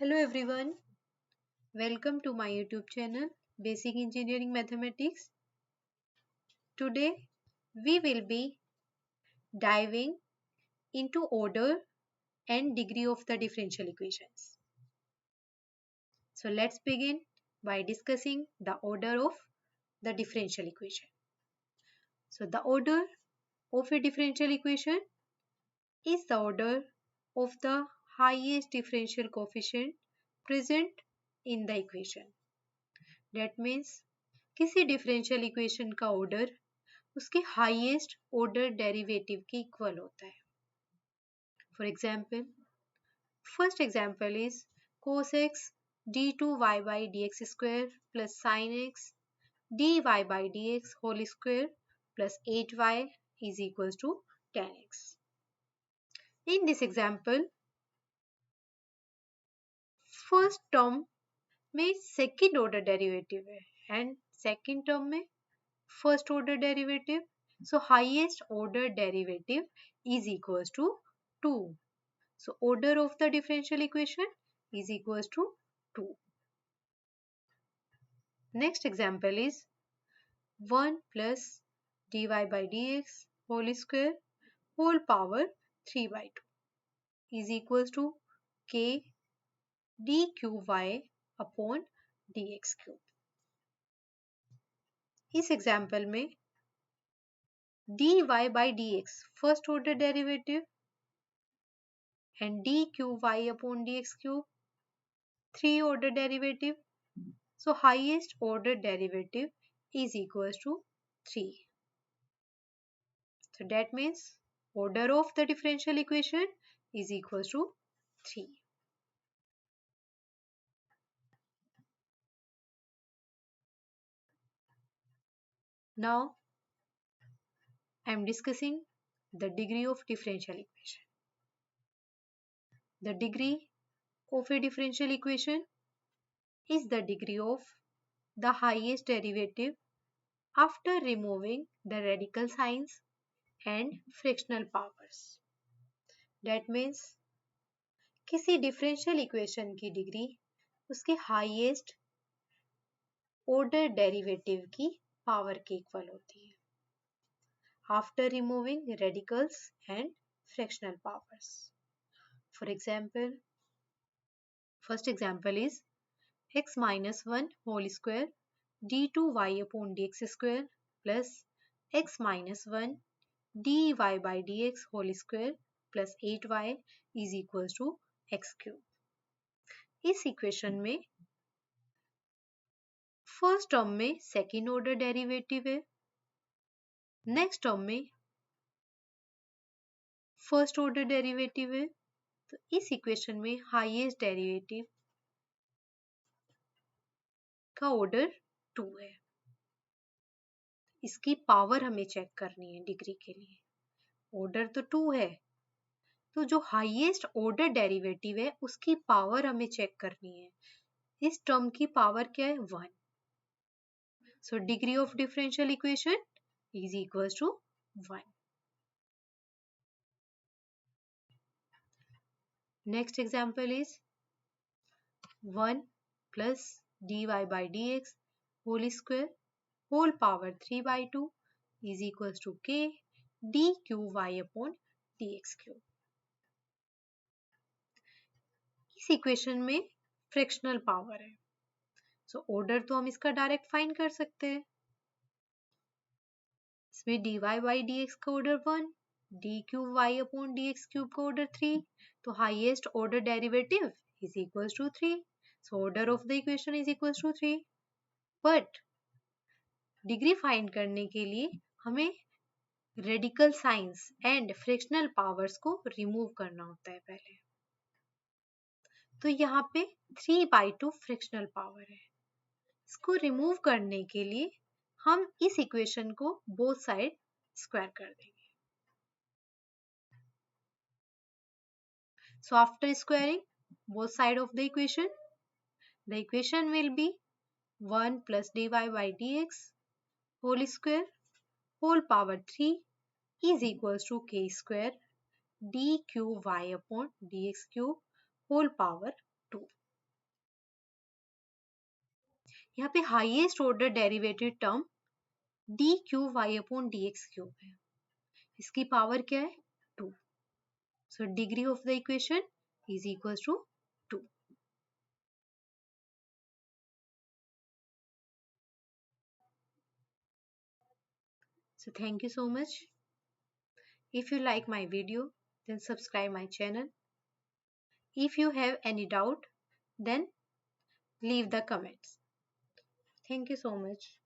Hello everyone, welcome to my YouTube channel Basic Engineering Mathematics. Today we will be diving into order and degree of the differential equations. So let's begin by discussing the order of the differential equation. So the order of a differential equation is the order of the highest differential coefficient present in the equation. That means किसी differential equation का order उसके highest order derivative के equal होता है. For example, first example is cos x d2y by dx square plus sin x dy by dx whole square plus 8y is equals to 10x. In this example, first term में second order derivative है and second term में first order derivative. So highest order derivative is equals to 2. So order of the differential equation is equals to 2. Next example is 1 plus dy by dx whole square whole power 3 by 2 is equals to k dqy upon dx cube. इस example में dy by dx first order derivative and dqy upon dx cube 3 order derivative. So highest order derivative is equals to 3. So that means order of the differential equation is equals to 3. Now I am discussing the degree of differential equation. The degree of a differential equation is the degree of the highest derivative after removing the radical signs and fractional powers. That means किसी differential equation की degree उसके highest order derivative की power के equal होती है after removing radicals and fractional powers. For example, first example is x minus 1 whole square d2y upon dx square plus x minus 1 dy by dx whole square plus 8y is equals to x cube. इस equation में first term में second order derivative है, next term में first order derivative है. तो इस equation में highest derivative का ऑर्डर 2 है. इसकी पावर हमें चेक करनी है डिग्री के लिए. ऑर्डर तो 2 है, तो जो हाईएस्ट ऑर्डर डेरिवेटिव है उसकी पावर हमें चेक करनी है. इस टर्म की पावर क्या है? 1. So degree of differential equation is equals to 1. Next example is 1 plus dy by dx whole square whole power 3 by 2 is equals to k dqy upon dx cube. इस equation में fractional power है, so order तो हम इसका direct find कर सकते हैं. इसमें dy by dx का order 1, dqy upon dx cube का ऑर्डर 3, तो highest order derivative is equals to 3. So order of the equation is equals to 3. But degree find करने के लिए हमें radical science and fractional powers को remove करना होता है पहले. तो यहाँ पे 3/2 फ्रैक्शनल पावर है. इसको रिमूव करने के लिए हम इस इक्वेशन को बोथ साइड स्क्वायर कर देंगे. So after squaring both side of the equation will be 1 plus dy by dx whole square whole power 3 is equals to k square dqy upon dx cube whole power 2. यहाँ पे highest order derivative term d cube y upon d x cube है, इसकी power क्या है 2. So degree of the equation is equals to 2. So thank you so much. If you like my video, then subscribe my channel. If you have any doubt, then leave the comments. Thank you so much.